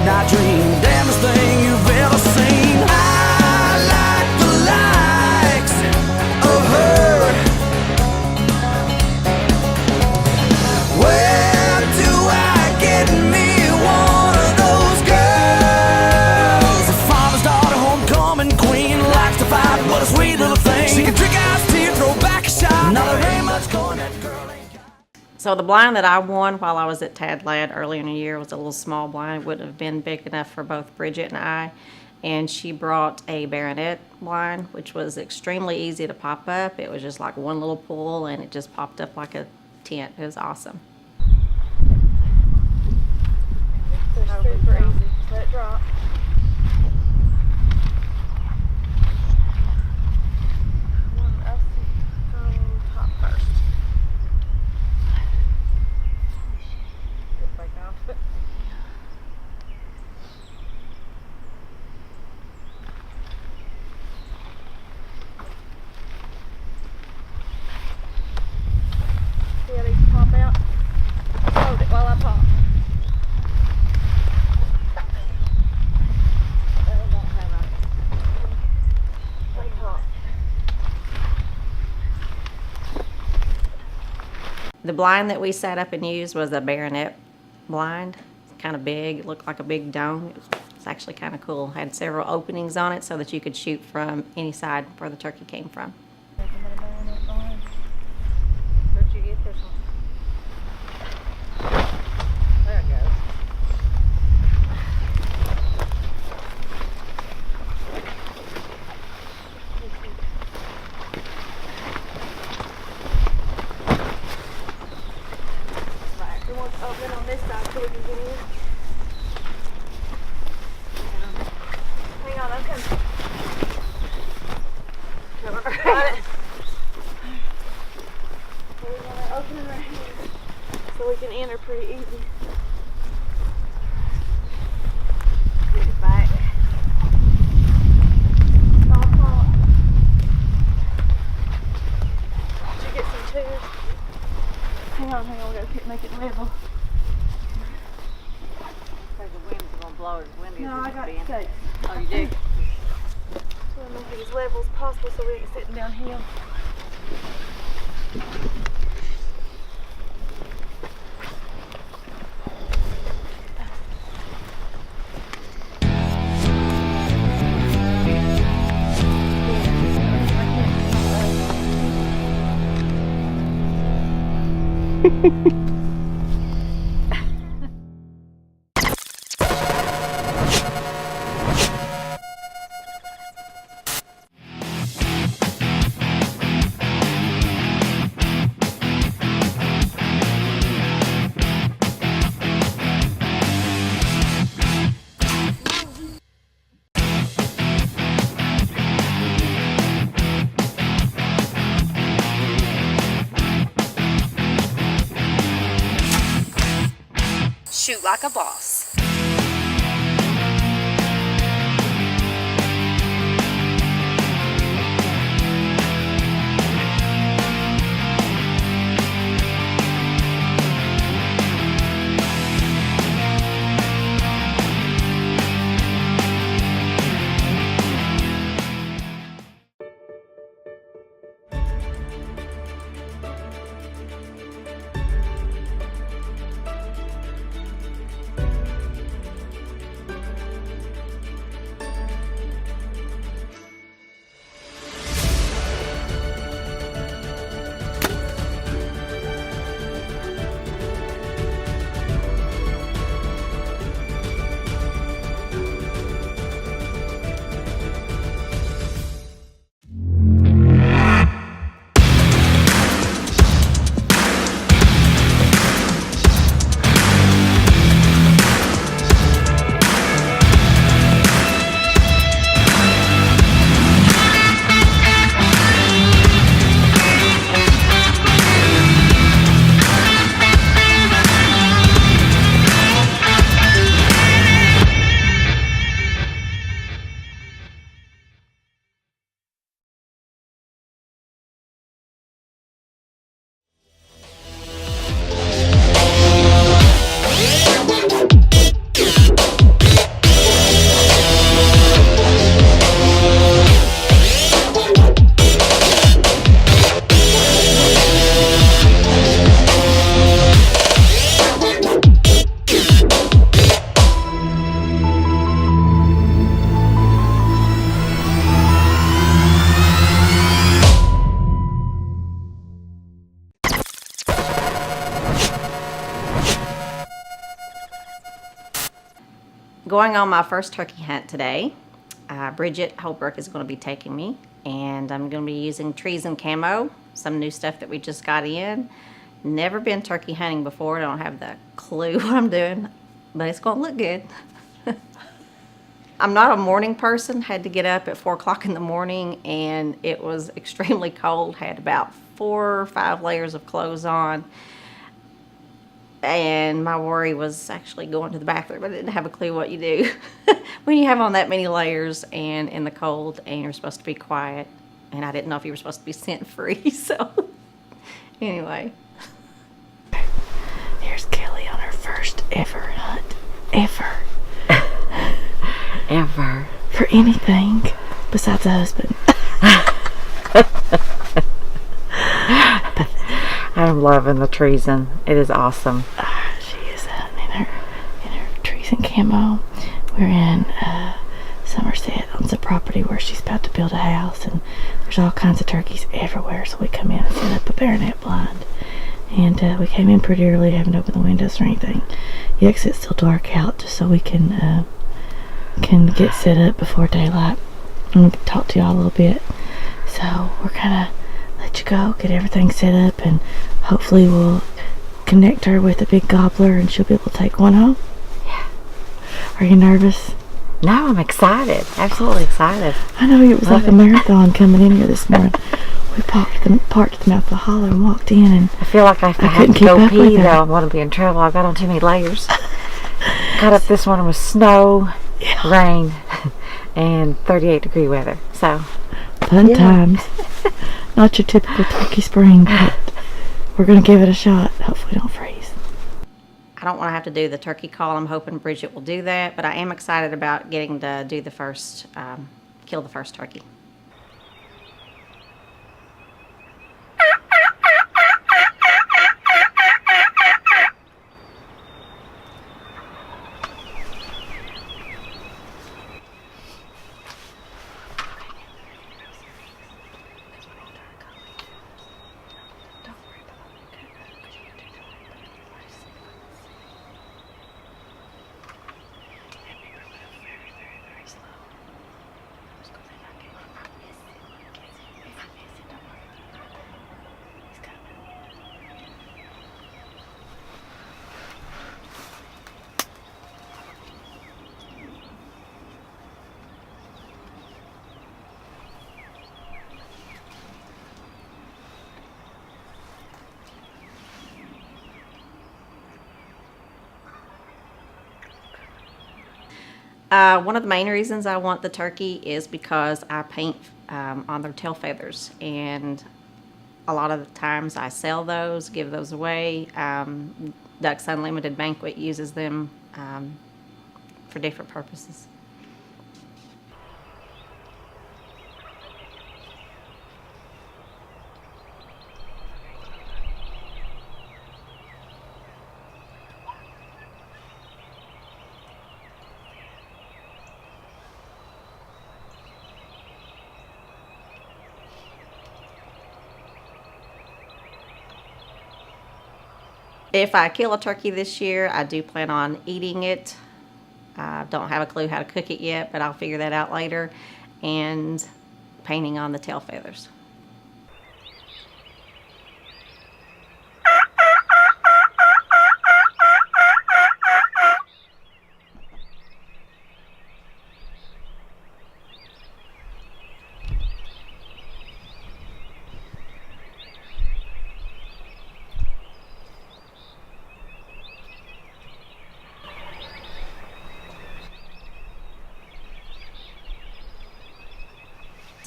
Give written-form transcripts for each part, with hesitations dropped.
midnight dream, damnest thing you've ever seen. I like the likes of her. Where do I get me one of those girls? A farmer's daughter, homecoming queen, likes to fight, what a sweet little thing. She can drink iced tea, throw back a shot. Now there ain't much going, that girl ain't got. So the blind that I won while I was at Tad Ladd earlier in the year was a little small blind. It wouldn't have been big enough for both Bridget and I. And she brought a baronet blind, which was extremely easy to pop up. It was just like one little pull and it just popped up like a tent. It was awesome. Super easy. Let it drop. Top first. Break off. See how these pop out? Hold it while I pop. The blind that we set up and used was a baronet blind. It's kind of big. It looked like a big dome. It's actually kind of cool. Had several openings on it so that you could shoot from any side where the turkey came from. Where'd you get this one? There it goes. Right, we want to open on this side so we can get in. Hang on, I'm coming. Got it. So we want to open it right here so we can enter pretty easy. Get it back. Don't fall. Did you get some tubes? Hang on, we gotta make it level. The wind's gonna blow it. Windy No, I got it. stakes. Oh, you do? So we'll make it as level as possible so we ain't sitting downhill. Shoot like a boss. going on my first turkey hunt today. Bridget Holbrook is going to be taking me, and I'm going to be using trees and camo, some new stuff that we just got in. Never been turkey hunting before. I don't have the clue what I'm doing, but it's going to look good. I'm not a morning person. Had to get up at 4 o'clock in the morning, and it was extremely cold. Had about 4 or 5 layers of clothes on. And my worry was actually going to the bathroom. I didn't have a clue what you do when you have on that many layers and in the cold and you're supposed to be quiet. And I didn't know if you were supposed to be scent free. So anyway. Here's Kelly on her first ever hunt. Ever. Ever. For anything besides a husband. I'm loving the treason. It is awesome. She is hunting in her trees and camo. We're in Somerset on the property where she's about to build a house, and there's all kinds of turkeys everywhere. So we come in and set up a baronet blind, and we came in pretty early, haven't opened the windows or anything. Yet it's still dark out, just so we can get set up before daylight and talk to y'all a little bit. So we're gonna let you go, get everything set up, and hopefully we'll connect her with a big gobbler and she'll be able to take one home. Yeah. Are you nervous? No, I'm excited. Absolutely excited. I know it was like a marathon coming in here this morning. We parked at the mouth of the hollow and walked in, and I feel like if I had couldn't to keep go up with pee, her. though, I'm going to be in trouble. I've got on too many layers. Got up this morning with snow, rain, and 38-degree weather. So, fun times. Not your typical turkey spring, but we're going to give it a shot. Hopefully don't freeze. I don't want to have to do the turkey call. I'm hoping Bridget will do that, but I am excited about getting to do the first, kill the first turkey. One of the main reasons I want the turkey is because I paint on their tail feathers, and a lot of the times I sell those, give those away. Ducks Unlimited Banquet uses them for different purposes. If I kill a turkey this year, I do plan on eating it. I don't have a clue how to cook it yet, but I'll figure that out later. And painting on the tail feathers.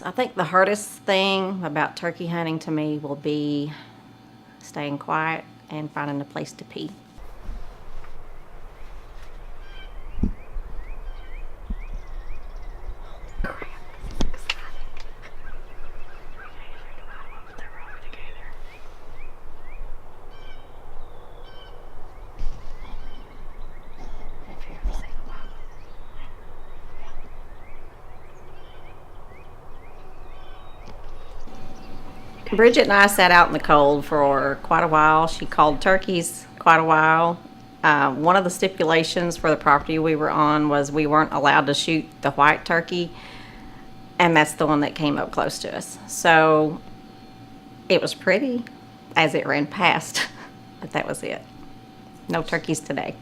I think the hardest thing about turkey hunting to me will be staying quiet and finding a place to pee. Bridget and I sat out in the cold for quite a while. She called turkeys quite a while, One of the stipulations for the property we were on was we weren't allowed to shoot the white turkey, and that's the one that came up close to us. So it was pretty as it ran past, but that was it. No turkeys today.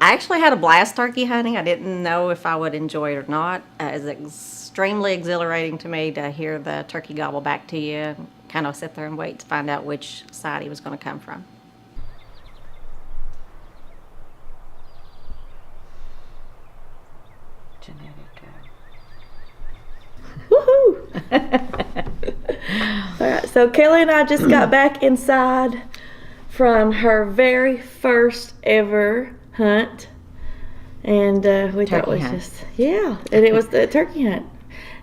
I actually had a blast turkey hunting. I didn't know if I would enjoy it or not. It was extremely exhilarating to me to hear the turkey gobble back to you and kind of sit there and wait to find out which side he was going to come from. Woohoo! All right, so Kelly and I just got back inside from her very first ever hunt, and we thought it was just and it was the turkey hunt,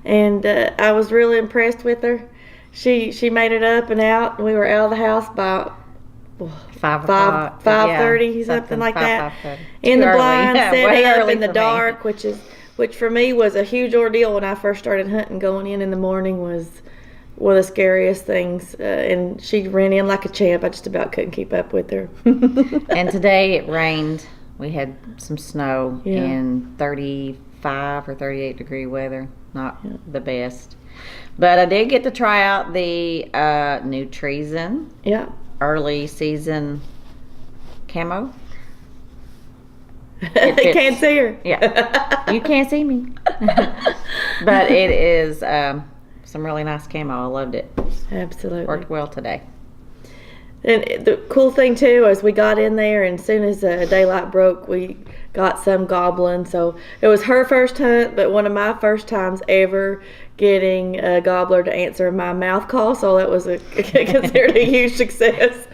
and I was really impressed with her. She made it up and out, and we were out of the house by 5:30, something like that. In the blind, set up in the dark, which for me was a huge ordeal when I first started hunting. Going in the morning was one of the scariest things, and she ran in like a champ. I just about couldn't keep up with her. And today it rained. We had some snow in 35 or 38 degree weather. Not the best. But I did get to try out the new Treason early season camo. You can't see her. Yeah, you can't see me. But it is some really nice camo. I loved it. Absolutely. Worked well today. And the cool thing too is we got in there, and as soon as daylight broke, we got some gobbling. So it was her first hunt, but one of my first times ever getting a gobbler to answer my mouth call. So that was considered a huge success.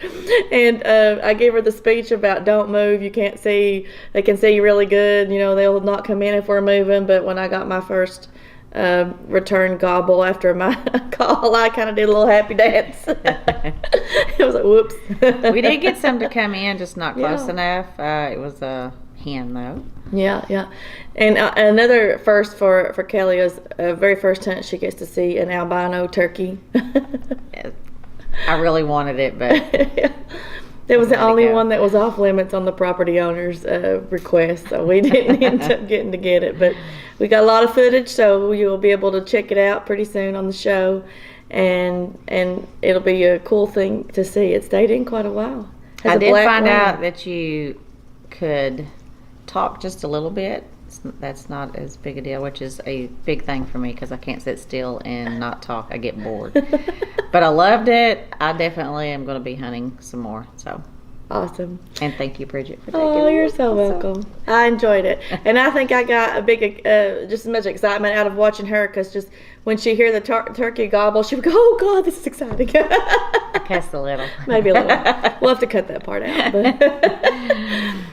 And I gave her the speech about don't move. You can't see. They can see you really good. You know, they'll not come in if we're moving. But when I got my first return gobble after my call, I kind of did a little happy dance. It was like, whoops. We did get some to come in, just not close enough. It was a hen though. Yeah. And another first for Kelly is very first hunt she gets to see an albino turkey. I really wanted it, but It was the only one that was off limits on the property owner's request, so we didn't end up getting to get it. But we got a lot of footage, so you'll be able to check it out pretty soon on the show, and it'll be a cool thing to see. It stayed in quite a while. I did find out that you could talk just a little bit. That's not as big a deal, which is a big thing for me because I can't sit still and not talk. I get bored. But I loved it. I definitely am going to be hunting some more. So awesome. And thank you, Bridget, for taking Oh, you're so welcome. I enjoyed it. And I think I got a big, just as much excitement out of watching her, because just when she hear the turkey gobble, she would go, oh, God, this is exciting. I cussed a little. Maybe a little. We'll have to cut that part out.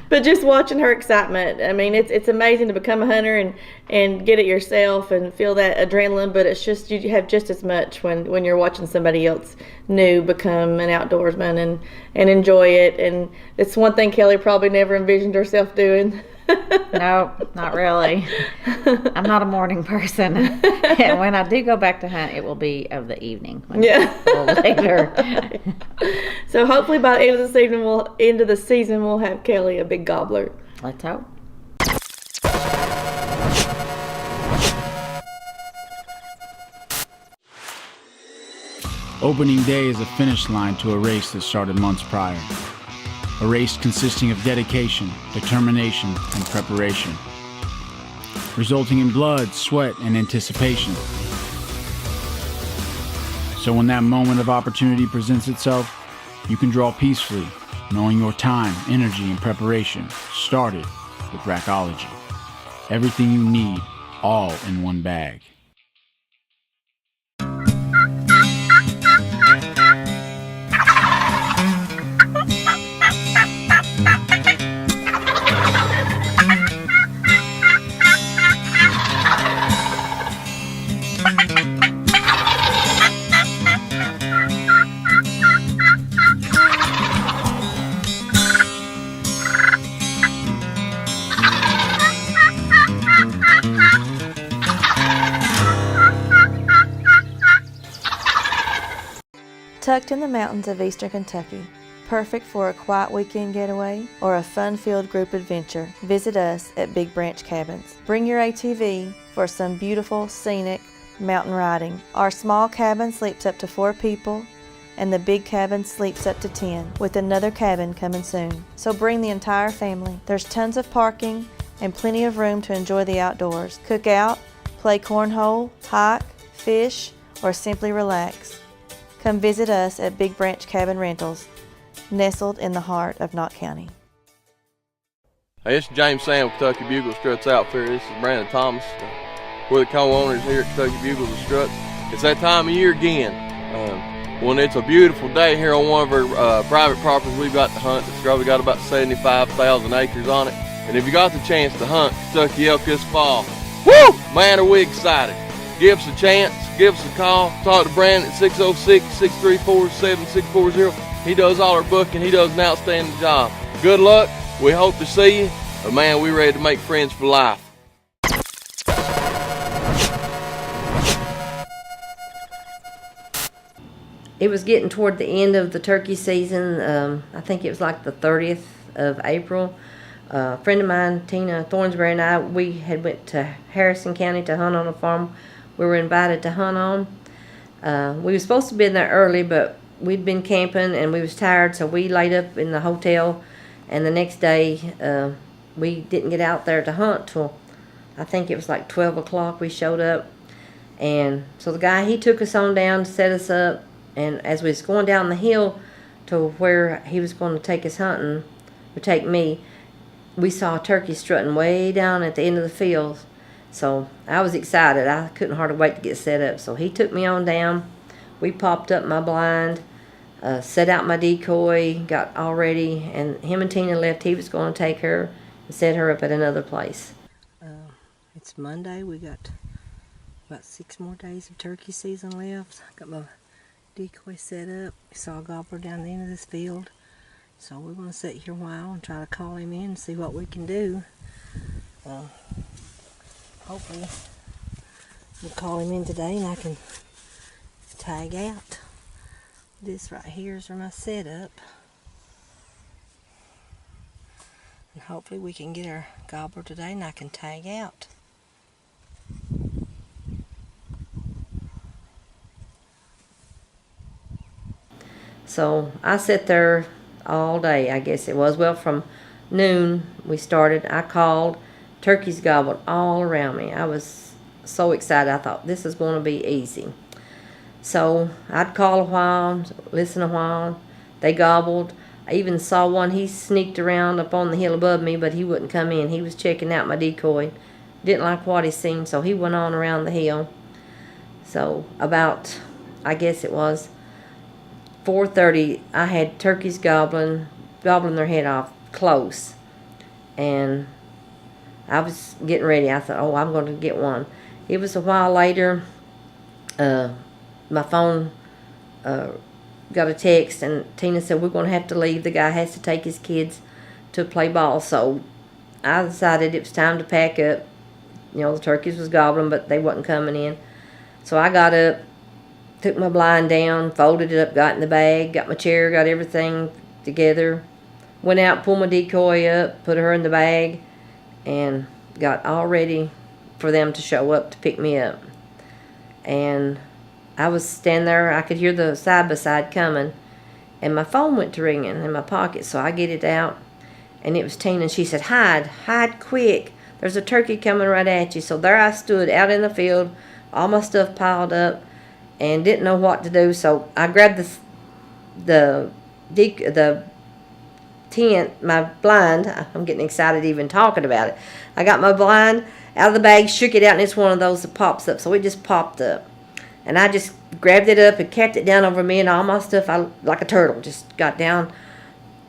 But just watching her excitement, I mean, it's amazing to become a hunter and get it yourself and feel that adrenaline, but it's just, you have just as much when you're watching somebody else new become an outdoorsman and enjoy it. And it's one thing Kelly probably never envisioned herself doing. No, not really. I'm not a morning person. And when I do go back to hunt, it will be of the evening. A little later. So hopefully by the end of the season, we'll have Kelly a big gobbler. Let's hope. Opening day is a finish line to a race that started months prior. A race consisting of dedication, determination, and preparation, resulting in blood, sweat, and anticipation. So when that moment of opportunity presents itself, you can draw peacefully, knowing your time, energy, and preparation started with Rackology. Everything you need, all in one bag. Tucked in the mountains of eastern Kentucky, perfect for a quiet weekend getaway or a fun-filled group adventure, visit us at Big Branch Cabins. Bring your ATV for some beautiful, scenic mountain riding. Our small cabin sleeps up to 4 people, and the big cabin sleeps up to 10, with another cabin coming soon. So bring the entire family. There's tons of parking and plenty of room to enjoy the outdoors. Cook out, play cornhole, hike, fish, or simply relax. Come visit us at Big Branch Cabin Rentals, nestled in the heart of Knott County. Hey, it's James Sam with Kentucky Bugle Struts Outfitter. This is Brandon Thomas. We're the co-owners here at Kentucky Bugles and Struts. It's that time of year again. When it's a beautiful day here on one of our private properties we've got to hunt. It's probably got about 75,000 acres on it. And if you got the chance to hunt Kentucky elk this fall, woo! Man, are we excited. Give us a chance. Give us a call. Talk to Brandon at 606-634-7640. He does all our booking. He does an outstanding job. Good luck. We hope to see you. But man, we're ready to make friends for life. It was getting toward the end of the turkey season. I think it was like the 30th of April. A friend of mine, Tina Thornsbury, and I, we had went to Harrison County to hunt on a farm we were invited to hunt on. We were supposed to be in there early, but we'd been camping and we was tired, so we laid up in the hotel. And the next day, we didn't get out there to hunt till I think it was like 12 o'clock. We showed up, and so the guy, he took us on down, set us up. And as we was going down the hill to where he was going to take us hunting, or take me, we saw a turkey strutting way down at the end of the field. So I was excited. I couldn't hardly wait to get set up. So he took me on down. We popped up my blind, set out my decoy, got all ready, and him and Tina left. He was going to take her and set her up at another place. It's Monday. We got about 6 more days of turkey season left. Got my decoy set up. We saw a gobbler down the end of this field, so we're going to sit here a while and try to call him in and see what we can do. Hopefully we'll call him in today and I can tag out. This right here is my setup, and hopefully we can get our gobbler today and I can tag out. So I sat there all day, I guess it was. Well, from noon we started. I called. Turkeys gobbled all around me. I was so excited. I thought this is going to be easy. So I'd call a while, listen a while. They gobbled. I even saw one. He sneaked around up on the hill above me, but he wouldn't come in. He was checking out my decoy. Didn't like what he seen, so he went on around the hill. So about, I guess it was 4:30, I had turkeys gobbling their head off close, and I was getting ready. I thought, oh, I'm going to get one. It was a while later. My phone got a text, and Tina said, we're going to have to leave. The guy has to take his kids to play ball. So I decided it was time to pack up. You know, the turkeys was gobbling, but they wasn't coming in. So I got up, took my blind down, folded it up, got in the bag, got my chair, got everything together, went out, pulled my decoy up, put her in the bag, and got all ready for them to show up to pick me up. And I was standing there. I could hear the side-by-side coming, and my phone went to ringing in my pocket, so I get it out, and it was Tina, and she said, hide quick. There's a turkey coming right at you. So there I stood out in the field, all my stuff piled up, and didn't know what to do. So I grabbed the tent, my blind. I'm getting excited even talking about it. I got my blind out of the bag, shook it out, and it's one of those that pops up. So it just popped up. And I just grabbed it up and kept it down over me, and all my stuff, like a turtle, just got down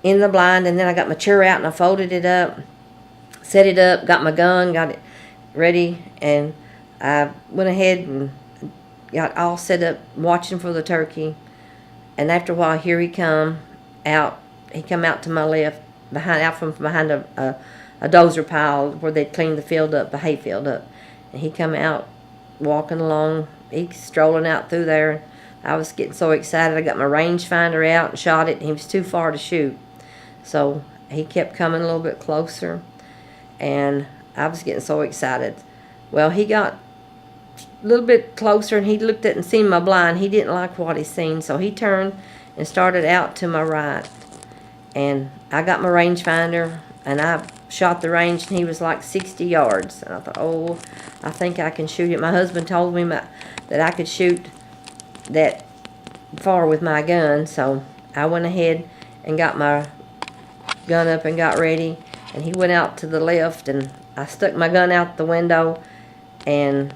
in the blind. And then I got my chair out and I folded it up, set it up, got my gun, got it ready, and I went ahead and got all set up watching for the turkey. And after a while, here he come out. He come out to my left, out from behind a dozer pile where they'd cleaned the field up, the hay field up. And he come out walking along. He's strolling out through there. I was getting so excited. I got my rangefinder out and shot it, and he was too far to shoot. So he kept coming a little bit closer, and I was getting so excited. Well, he got a little bit closer, and he looked at and seen my blind. He didn't like what he seen, so he turned and started out to my right. And I got my rangefinder, and I shot the range, and he was like 60 yards. And I thought, oh, I think I can shoot it. My husband told me that I could shoot that far with my gun, so I went ahead and got my gun up and got ready, and he went out to the left, and I stuck my gun out the window, and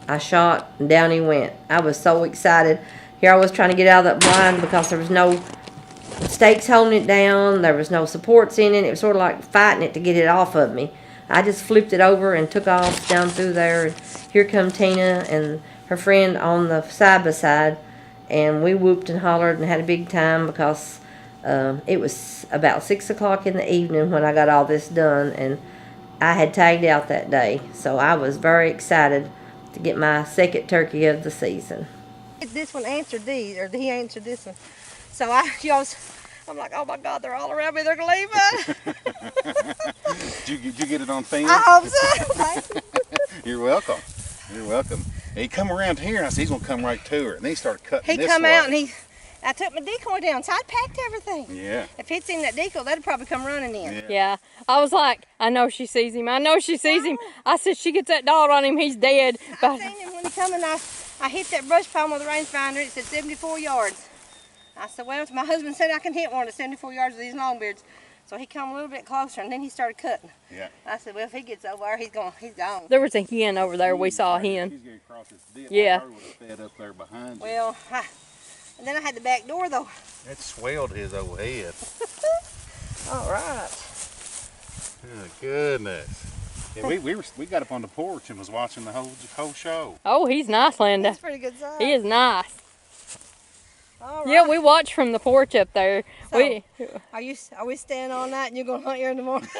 I shot, and down he went. I was so excited. Here I was trying to get out of that blind because there was no stakes holding it down. There was no supports in it. It was sort of like fighting it to get it off of me. I just flipped it over and took off down through there. And here come Tina and her friend on the side by side, and we whooped and hollered and had a big time because it was about 6 o'clock in the evening when I got all this done, and I had tagged out that day. So I was very excited to get my second turkey of the season. This one answered these, or he answered this one. So I'm like, oh my God, they're all around me. They're gonna leave us. Did you get it on film? I hope so. You're welcome. You're welcome. He come around here, and I said he's gonna come right to her, and then he started cutting. He come out, and I took my decoy down, so I packed everything. Yeah. If it's in that decoy, that'd probably come running in. Yeah. I was like, I know she sees him. I know she sees him. I said, she gets that dot on him, he's dead. I seen him when he come, and I hit that brush pile with a rangefinder. It said 74 yards. I said, well, my husband said I can hit one at 74 yards with these longbeards. So he come a little bit closer, and then he started cutting. Yeah. I said, well, if he gets over there, he's gone. There was a hen over there. We saw a hen. He's getting across this ditch. Yeah. I would have fed up there behind you. Well, and then I had the back door, though. That swelled his old head. All right. Oh, goodness. Yeah, we got up on the porch and was watching the whole show. Oh, he's nice, Linda. That's pretty good size. He is nice. All right. Yeah, we watched from the porch up there. So, are we staying all night and you're going to hunt here in the morning?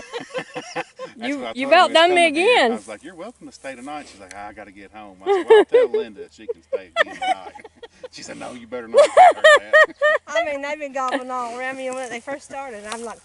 You about done me again. I was like, you're welcome to stay tonight. She's like, I got to get home. I said, well, I'll tell Linda she can stay again tonight. She said, no, you better not tell her that. I mean, they've been gobbling all around me when they first started. I'm like,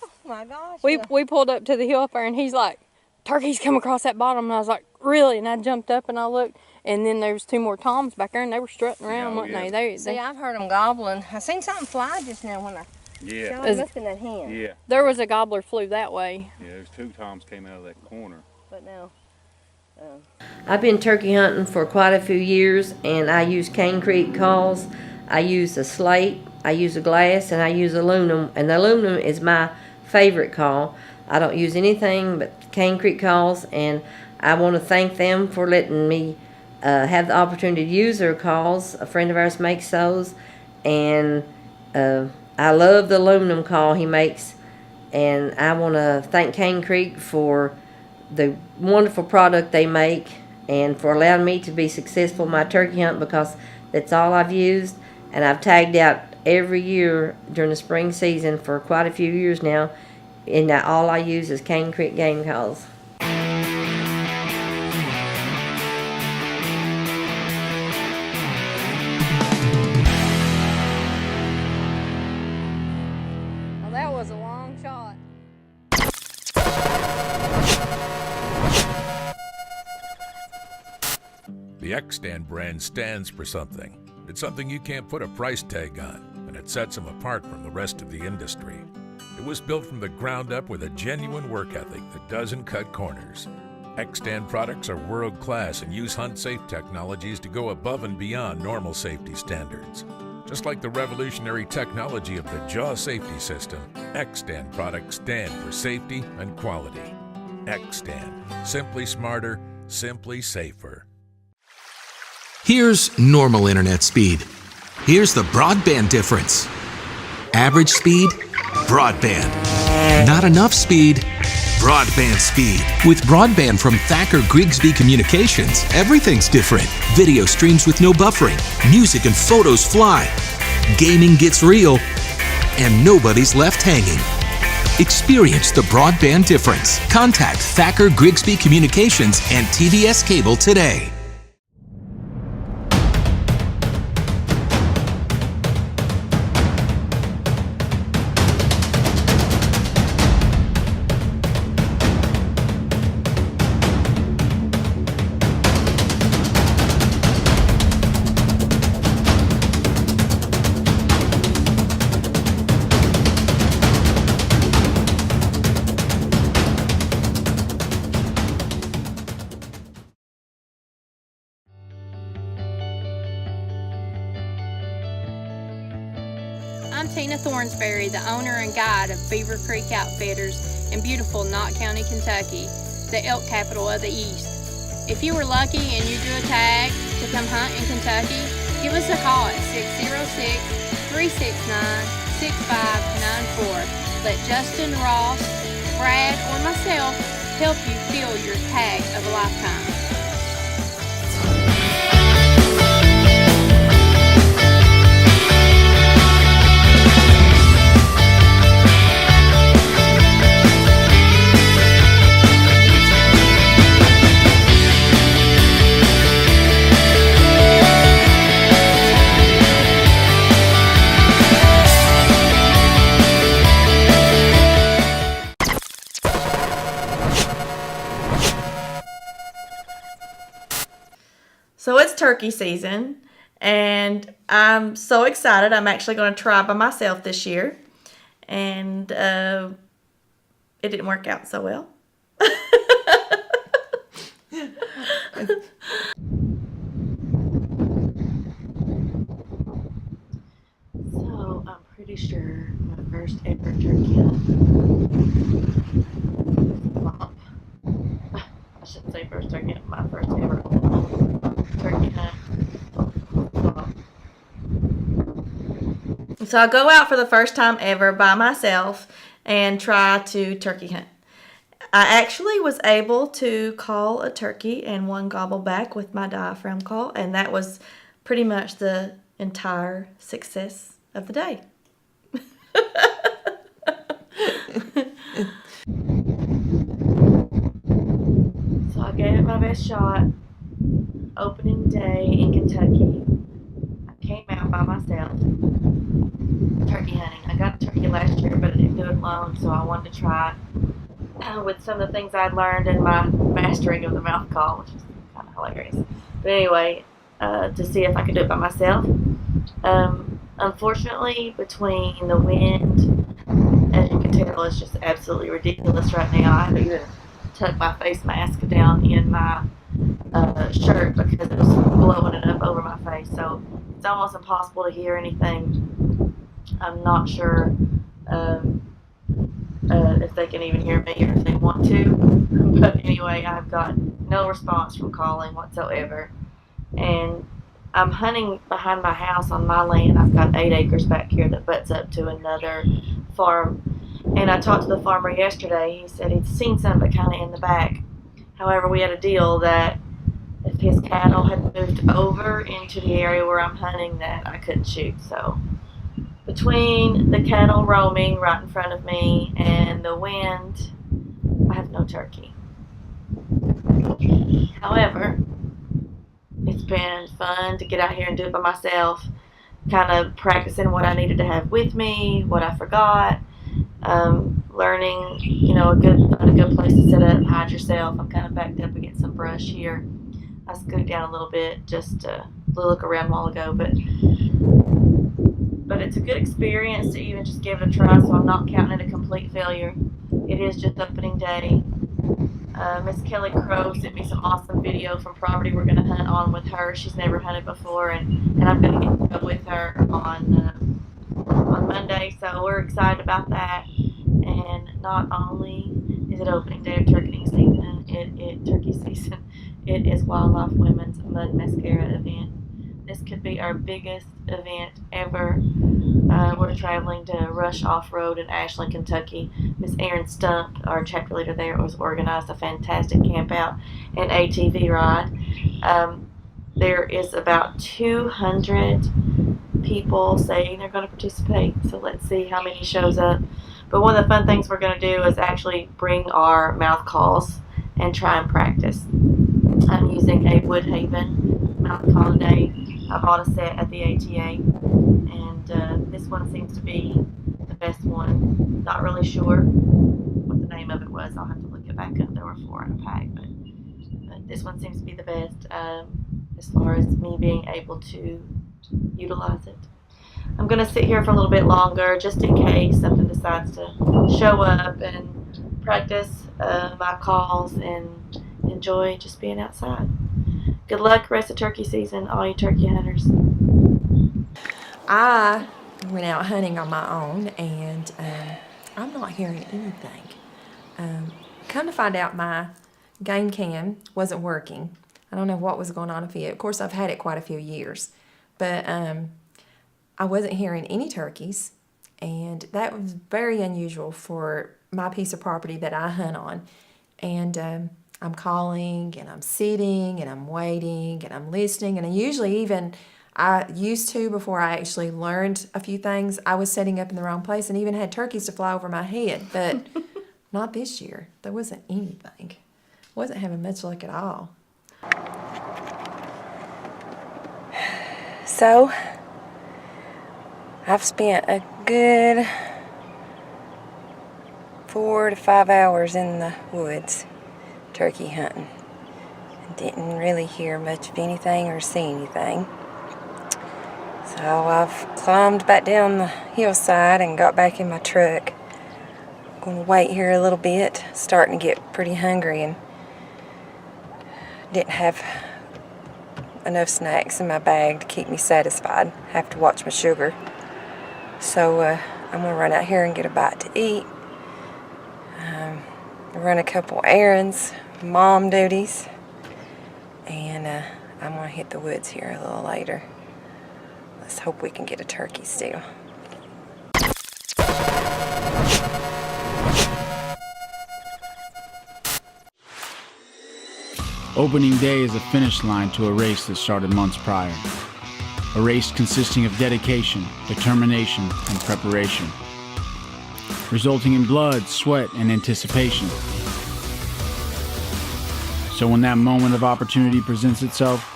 oh my gosh. We pulled up to the hill up there, and he's like, turkeys come across that bottom. And I was like, really? And I jumped up and I looked, and then there was 2 more toms back there, and they were strutting around, weren't they? See, I've heard them gobbling. I seen something fly just now when I shot. It must have been that hen. Yeah. There was a gobbler flew that way. Yeah, there's 2 toms came out of that corner. But now, I've been turkey hunting for quite a few years, and I use Cane Creek calls. I use a slate, I use a glass, and I use aluminum. And the aluminum is my favorite call. I don't use anything but Cane Creek calls, and I want to thank them for letting me have the opportunity to use their calls. A friend of ours makes those, and I love the aluminum call he makes. And I want to thank Cane Creek for the wonderful product they make, and for allowing me to be successful in my turkey hunt, because that's all I've used. And I've tagged out every year during the spring season for quite a few years now, and all I use is Cane Creek game calls. Well, that was a long shot. The X-Stand brand stands for something. It's something you can't put a price tag on, and it sets them apart from the rest of the industry. It was built from the ground up with a genuine work ethic that doesn't cut corners. X-Stand products are world-class and use hunt-safe technologies to go above and beyond normal safety standards. Just like the revolutionary technology of the Jaw safety system, X-Stand products stand for safety and quality. X-Stand. Simply smarter, simply safer. Here's normal internet speed. Here's the broadband difference. Average speed, broadband. Not enough speed, broadband speed. With broadband from Thacker Grigsby Communications, everything's different. Video streams with no buffering. Music and photos fly. Gaming gets real. And nobody's left hanging. Experience the broadband difference. Contact Thacker Grigsby Communications and TVS Cable today. Tina Thornsberry, the owner and guide of Beaver Creek Outfitters in beautiful Knott County, Kentucky, the elk capital of the East. If you were lucky and you drew a tag to come hunt in Kentucky, give us a call at 606-369-6594. Let Justin, Ross, Brad, or myself help you fill your tag of a lifetime. So it's turkey season, and I'm so excited. I'm actually going to try by myself this year, and it didn't work out so well. So I'm pretty sure my first ever turkey hunt flop. I shouldn't say first turkey hunt, my first ever turkey hunt flop. So I go out for the first time ever by myself and try to turkey hunt. I actually was able to call a turkey and one gobble back with my diaphragm call, and that was pretty much the entire success of the day. So I gave it my best shot. Opening day in Kentucky. I came out by myself turkey hunting. I got a turkey last year, but I didn't do it alone, so I wanted to try with some of the things I'd learned in my mastering of the mouth call, which is kind of hilarious. But anyway, to see if I could do it by myself. Unfortunately, between the wind, as you can tell, it's just absolutely ridiculous right now. I had to even tuck my face mask down in my shirt because it was blowing it up over my face. So it's almost impossible to hear anything. I'm not sure if they can even hear me or if they want to. But anyway, I've got no response from calling whatsoever. And I'm hunting behind my house on my land. I've got 8 acres back here that butts up to another farm. And I talked to the farmer yesterday. He said he'd seen some, but kind of in the back. However, we had a deal that if his cattle had moved over into the area where I'm hunting, that I couldn't shoot. So between the cattle roaming right in front of me and the wind, I have no turkey. However, it's been fun to get out here and do it by myself, kind of practicing what I needed to have with me, what I forgot, learning, a good place to set up, hide yourself. I'm kind of backed up against some brush here. I scooted down a little bit just to look around a while ago, but it's a good experience to even just give it a try, so I'm not counting it a complete failure. It is just opening day. Miss Kelly Crow sent me some awesome video from property we're going to hunt on with her. She's never hunted before, and I'm going to get to go with her on Monday, so we're excited about that. And not only is it opening day of turkey season, it is Wildlife Women's Mud Mascara event. This could be our biggest event ever. We're traveling to Rush Off-Road in Ashland, Kentucky. Miss Erin Stump, our chapter leader there, has organized a fantastic camp out and ATV ride. There is about 200 people saying they're going to participate, so let's see how many shows up. But one of the fun things we're going to do is actually bring our mouth calls and try and practice. I'm using a Woodhaven mouth call today. I bought a set at the ATA, and this one seems to be the best one. Not really sure what the name of it was. I'll have to look it back up. There were 4 in a pack, but this one seems to be the best as far as me being able to utilize it. I'm going to sit here for a little bit longer just in case something decides to show up, and practice my calls and enjoy just being outside. Good luck rest of turkey season, all you turkey hunters. I went out hunting on my own, and I'm not hearing anything. Come to find out, my game cam wasn't working. I don't know what was going on with it. Of course, I've had it quite a few years, but I wasn't hearing any turkeys, and that was very unusual for my piece of property that I hunt on. And I'm calling, and I'm sitting, and I'm waiting, and I'm listening, and I used to, before I actually learned a few things, I was setting up in the wrong place and even had turkeys to fly over my head, but not this year. There wasn't anything. Wasn't having much luck at all. So, I've spent a good 4 to 5 hours in the woods turkey hunting. Didn't really hear much of anything or see anything. So I've climbed back down the hillside and got back in my truck. I'm going to wait here a little bit, starting to get pretty hungry, and didn't have enough snacks in my bag to keep me satisfied. Have to watch my sugar. So I'm going to run out here and get a bite to eat. Run a couple errands, mom duties, and I'm going to hit the woods here a little later. Let's hope we can get a turkey still. Opening day is a finish line to a race that started months prior. A race consisting of dedication, determination, and preparation, resulting in blood, sweat, and anticipation. So when that moment of opportunity presents itself,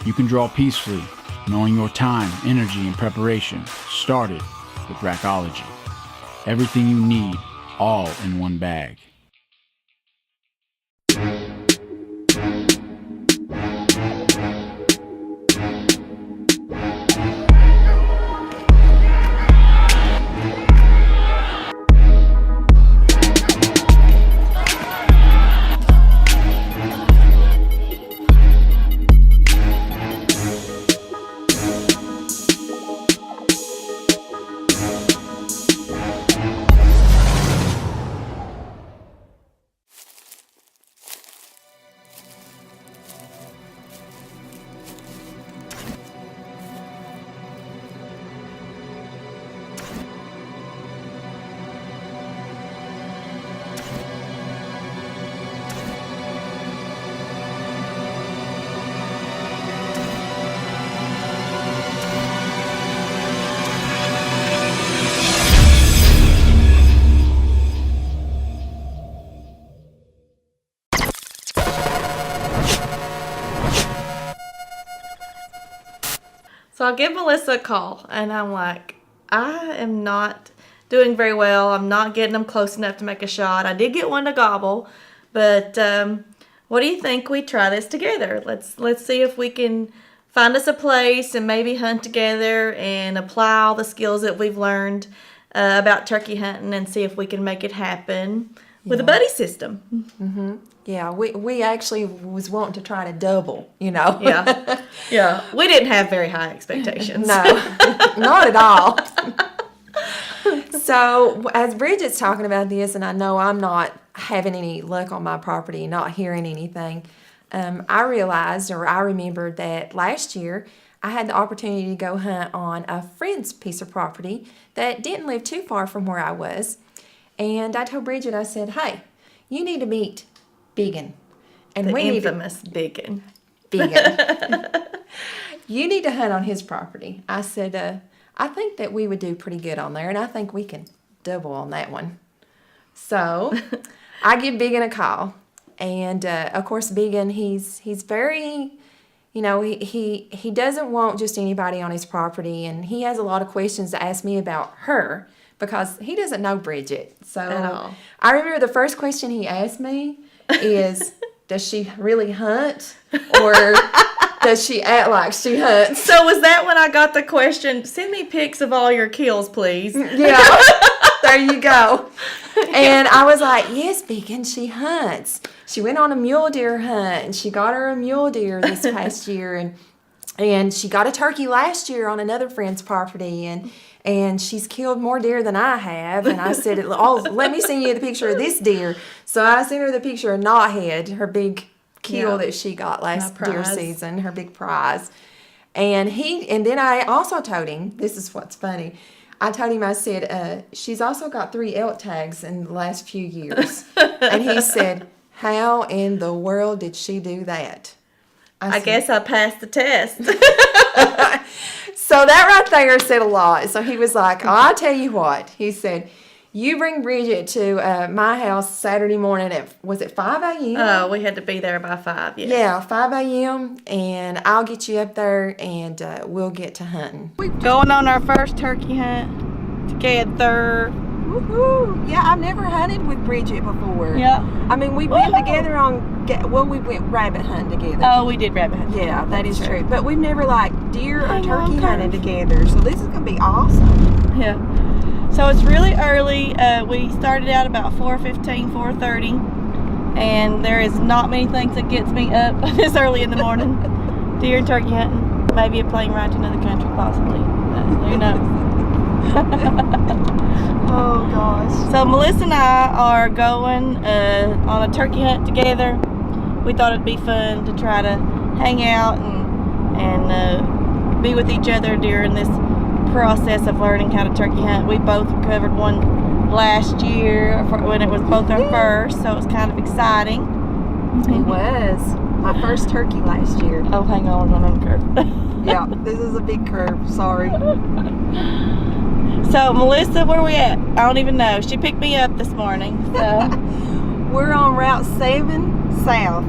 you can draw peacefully, knowing your time, energy, and preparation started with Rackology. Everything you need, all in one bag. So I give Melissa a call, and I'm like, I am not doing very well. I'm not getting them close enough to make a shot. I did get one to gobble, but what do you think we try this together? Let's see if we can find us a place and maybe hunt together and apply all the skills that we've learned about turkey hunting and see if we can make it happen with a buddy system. Mm-hmm. Yeah, we actually was wanting to try to double, Yeah. Yeah. We didn't have very high expectations. No, not at all. So as Bridget's talking about this, and I know I'm not having any luck on my property, not hearing anything, I remembered that last year I had the opportunity to go hunt on a friend's piece of property that didn't live too far from where I was. And I told Bridget, I said, hey, you need to meet Biggin. And the infamous Biggin. You need to hunt on his property. I said, I think that we would do pretty good on there, and I think we can double on that one. So I give Biggin a call. And, of course, Biggin, he's very, he doesn't want just anybody on his property, and he has a lot of questions to ask me about her because he doesn't know Bridget. So I remember the first question he asked me is, does she really hunt, or does she act like she hunts? So was that when I got the question, send me pics of all your kills, please? Yeah, there you go. And I was like, yes, Beacon, she hunts. She went on a mule deer hunt, and she got her a mule deer this past year, and she got a turkey last year on another friend's property, and and she's killed more deer than I have. And I said, "Oh, let me send you the picture of this deer." So I sent her the picture of Knothead, her big kill that she got last deer season, her big prize. And then I also told him, this is what's funny. I told him, I said, she's also got 3 elk tags in the last few years. And he said, how in the world did she do that? I guess I passed the test. So that right there said a lot. So he was like, I'll tell you what. He said, you bring Bridget to my house Saturday morning at, was it 5 a.m.? Oh, we had to be there by 5, yes. Yeah, 5 a.m. And I'll get you up there and we'll get to hunting. Going on our first turkey hunt together. Woohoo! Yeah, I've never hunted with Bridget before. Yeah. I mean, we've been together on, we went rabbit hunting together. Oh, we did rabbit hunting. Yeah, that is true. But we've never deer or turkey hunted together. So this is going to be awesome. Yeah. So it's really early. We started out about 4:15, 4:30, and there is not many things that gets me up this early in the morning. Deer and turkey hunting, maybe a plane ride to another country, possibly. Who knows? Oh gosh. So Melissa and I are going on a turkey hunt together. We thought it'd be fun to try to hang out and be with each other during this process of learning how to turkey hunt. We both recovered one last year when it was both our first, so it was kind of exciting. It was my first turkey last year. Oh, hang on, we're going on a curve. Yeah, this is a big curve. Sorry. So Melissa, where we at? I don't even know. She picked me up this morning. So we're on Route 7 South.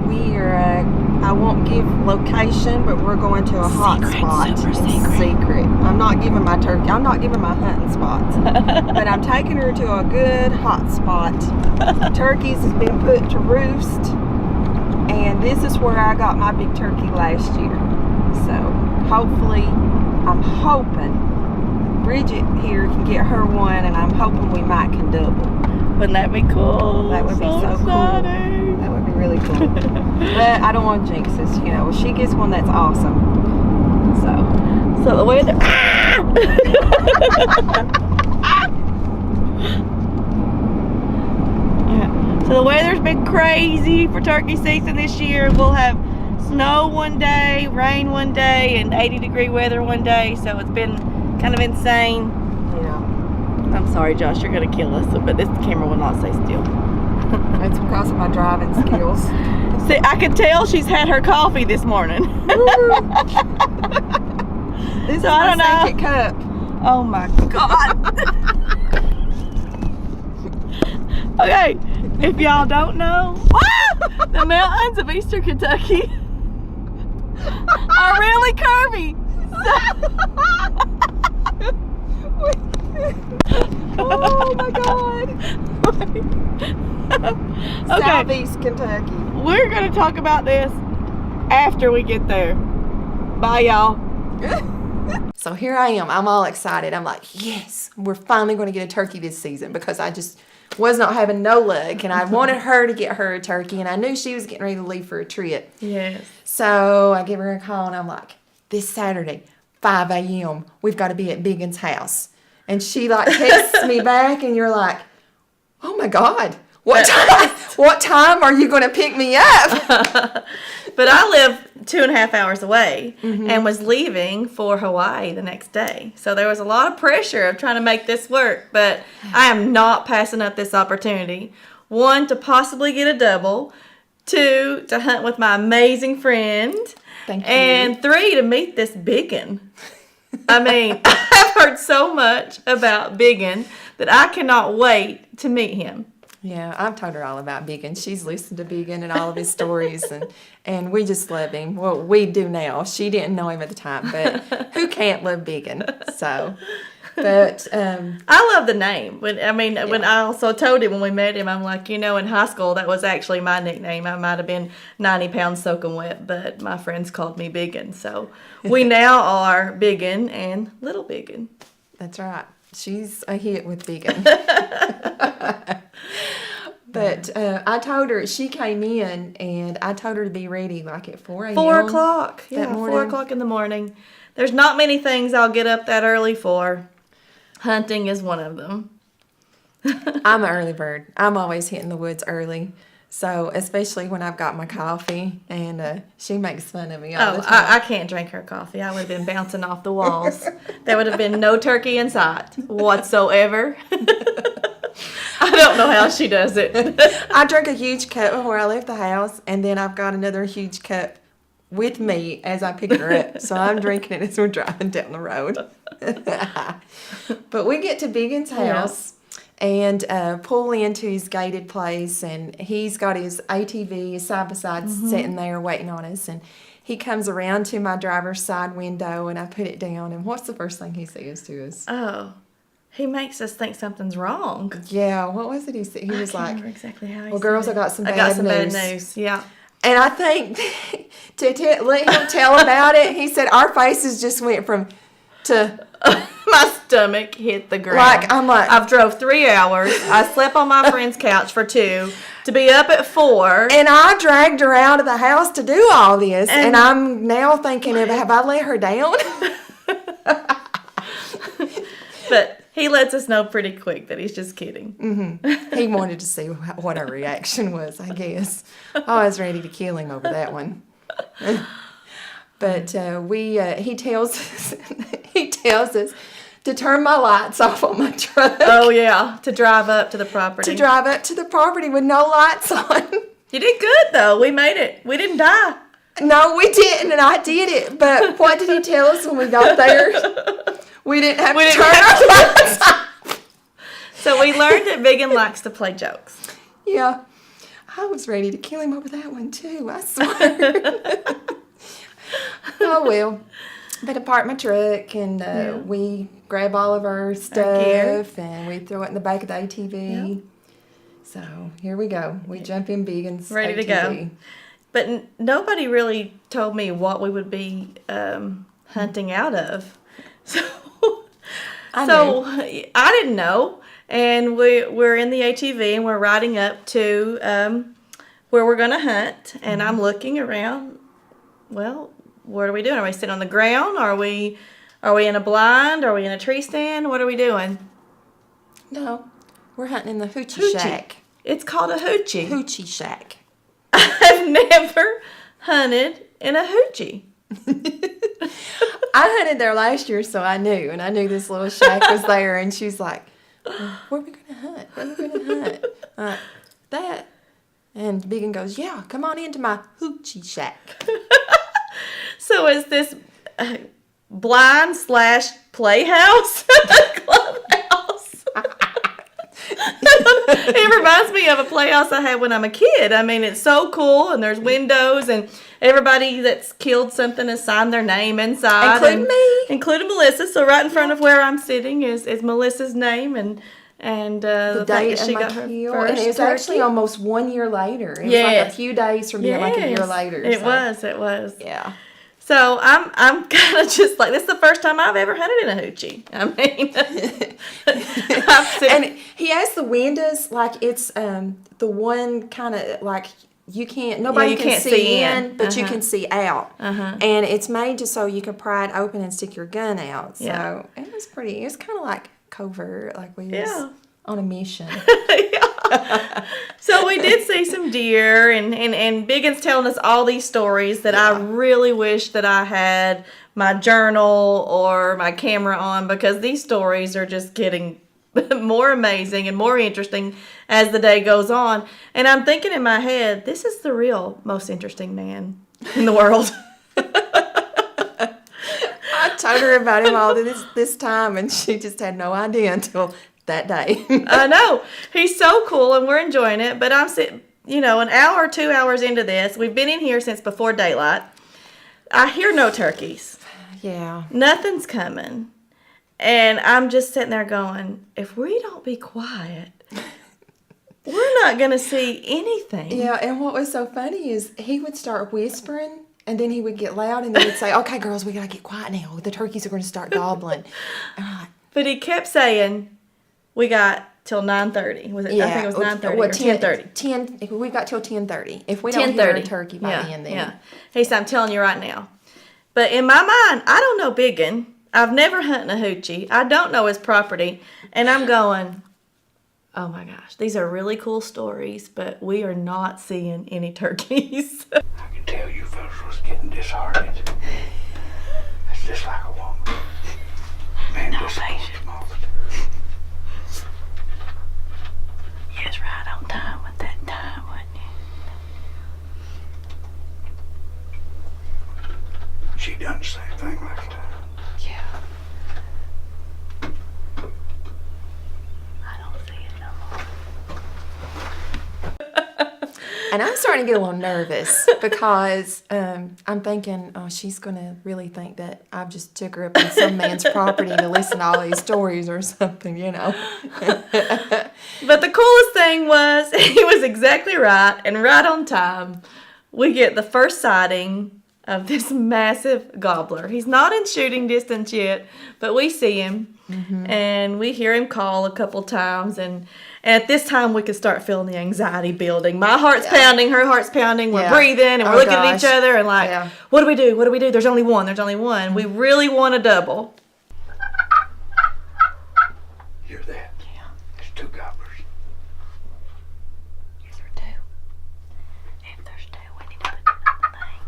We are. I won't give location, but we're going to a hot spot. Super secret. I'm not giving my turkey. I'm not giving my hunting spots, but I'm taking her to a good hot spot. Turkeys has been put to roost, and this is where I got my big turkey last year. So hopefully, I'm hoping Bridget here can get her one, and I'm hoping we might can double. Wouldn't that be cool? That would be so cool. That would be really cool. But I don't want to jinx this, you know. If she gets one, that's awesome. So the weather. So the weather's been crazy for turkey season this year. We'll have snow one day, rain one day, and 80-degree weather one day. So it's been kind of insane. Yeah. I'm sorry, Josh, you're gonna kill us, but this camera will not stay still. That's because of my driving skills. See, I can tell she's had her coffee this morning. This is I don't my know. second cup. Oh my God. Okay, if y'all don't know, the mountains of Eastern Kentucky are really curvy. Oh my God. Okay. Southeast Kentucky. We're going to talk about this after we get there. Bye, y'all. So here I am. I'm all excited. I'm like, yes, we're finally going to get a turkey this season, because I just was not having no luck, and I wanted her to get her a turkey, and I knew she was getting ready to leave for a trip. Yes. So I give her a call, and I'm like, this Saturday, 5 a.m., we've got to be at Biggin's house. And she texts me back, and you're like, oh my God, what time are you going to pick me up? But I live 2.5 hours away and was leaving for Hawaii the next day. So there was a lot of pressure of trying to make this work, but I am not passing up this opportunity. 1, to possibly get a double. 2, to hunt with my amazing friend. Thank you. And 3, to meet this biggin. I mean, I've heard so much about Biggin that I cannot wait to meet him. Yeah, I've told her all about Biggin. She's listened to Biggin and all of his stories, and we just love him. Well, we do now. She didn't know him at the time, but who can't love Biggin? So, but I love the name. When I also told him when we met him, I'm like, in high school that was actually my nickname. I might have been 90 pounds soaking wet, but my friends called me Biggin. So we now are Biggin and Little Biggin. That's right. She's a hit with Biggin. But I told her, she came in, and I told her to be ready at 4 a.m. 4 o'clock. that morning. 4 o'clock in the morning. There's not many things I'll get up that early for. Hunting is one of them. I'm an early bird. I'm always hitting the woods early. So, especially when I've got my coffee, and she makes fun of me all the time. I can't drink her coffee. I would have been bouncing off the walls. There would have been no turkey in sight whatsoever. I don't know how she does it. I drink a huge cup before I leave the house, and then I've got another huge cup with me as I pick her up. So I'm drinking it as we're driving down the road. But we get to Biggins' house. And pull into his gated place, and he's got his ATV, his side-by-side sitting there waiting on us, and he comes around to my driver's side window, and I put it down, and what's the first thing he says to us? Oh, he makes us think something's wrong. Yeah, what was it he said? He was like, remember exactly how he well, said girls, it. I got some bad news. Yeah. And I think to let him tell about it, he said our faces just went from to... My stomach hit the ground. I've drove 3 hours. I slept on my friend's couch for 2 to be up at 4. And I dragged her out of the house to do all this. And I'm now thinking of, have I let her down? But he lets us know pretty quick that he's just kidding. Mm-hmm. He wanted to see what our reaction was, I guess. I was ready to kill him over that one. But he tells us to turn my lights off on my truck. Oh, yeah, to drive up to the property. To drive up to the property with no lights on. You did good, though. We made it. We didn't die. No, we didn't, and I did it. But what did he tell us when we got there? We didn't have to turn our lights off. So we learned that Biggin likes to play jokes. Yeah. I was ready to kill him over that one, too, I swear. Oh, well. But I park my truck, and we grab all of our stuff, and we throw it in the back of the ATV. Yep. So here we go. We jump in Biggins' ready to go. But nobody really told me what we would be hunting out of. So I didn't know. And we're in the ATV, and we're riding up to where we're going to hunt. And I'm looking around. Well, what are we doing? Are we sitting on the ground? Are we in a blind? Are we in a tree stand? What are we doing? No, we're hunting in the hoochie shack. It's called a hoochie. Hoochie shack. I've never hunted in a hoochie. I hunted there last year, so I knew. And I knew this little shack was there. And she's like, where are we going to hunt? Where are we going to hunt? That. And Biggin goes, yeah, come on into my hoochie shack. So is this blind / playhouse? Clubhouse? It reminds me of a playhouse I had when I'm a kid. I mean, it's so cool, and there's windows, and everybody that's killed something has signed their name inside. Including me. Including Melissa. So right in front of where I'm sitting is Melissa's name, and the date fact that she got her first and it was actually almost 1 year later. It was like a few days from being like a year later. It was. Yeah. So I'm kind of just like, this is the first time I've ever hunted in a hoochie. I mean, and he has the windows like it's the one kind of like you can't see in, but you can see out. And it's made just so you can pry it open and stick your gun out. So it was pretty. It was kind of like covert, like we was on a mission. So we did see some deer, and Biggin's telling us all these stories that I really wish that I had my journal or my camera on, because these stories are just getting more amazing and more interesting as the day goes on. And I'm thinking in my head, this is the real most interesting man in the world. I told her about him all this time, and she just had no idea until that day. I know. He's so cool, and we're enjoying it. But I'm sitting, an hour or 2 hours into this. We've been in here since before daylight. I hear no turkeys. Yeah. Nothing's coming. And I'm just sitting there going, if we don't be quiet, we're not going to see anything. Yeah, and what was so funny is he would start whispering, and then he would get loud, and then he'd say, okay, girls, we got to get quiet now. The turkeys are going to start gobbling. And we're like, but he kept saying, we got till 9:30. Was it? Yeah, I think it was 9:30 or 10:30. We got till 10:30. If we don't hear a turkey by then. Yeah. He said, I'm telling you right now, But in my mind, I don't know Biggin. I've never hunted a hoochie. I don't know his property. And I'm going, oh my gosh, these are really cool stories, but we are not seeing any turkeys. I can tell you folks was getting disheartened. It's just like a woman. Man, No just patience. Yes, right on time with that time, wasn't you? She done the same thing last time. Yeah. I don't see it no more. And I'm starting to get a little nervous because I'm thinking, oh, she's going to really think that I've just took her up on some man's property to listen to all these stories or something, you know. But the coolest thing was, he was exactly right and right on time. We get the first sighting of this massive gobbler. He's not in shooting distance yet, but we see him, and we hear him call a couple times, and at this time we could start feeling the anxiety building. My heart's pounding, her heart's pounding, we're breathing, and we're looking at each other, and like, what do we do? What do we do? There's only one. There's only one. We really want a double. Hear that? Yeah. There's 2 gobblers. Yes, there are 2. If there's 2, we need to put another thing.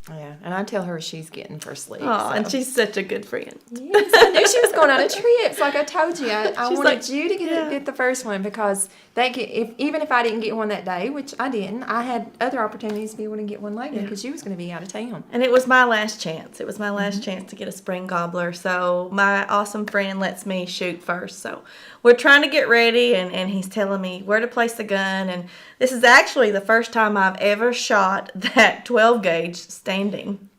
Yeah, and I tell her she's getting for sleep. Oh, and she's such a good friend. Yes, I knew she was going on a trips. Like I told you, I She's wanted like, you to get the first one because even if I didn't get one that day, which I didn't, I had other opportunities to be able to get one later because she was going to be out of town. And it was my last chance. It was my last chance to get a spring gobbler. So my awesome friend lets me shoot first. So we're trying to get ready, and he's telling me where to place the gun. And this is actually the first time I've ever shot that 12 gauge standing.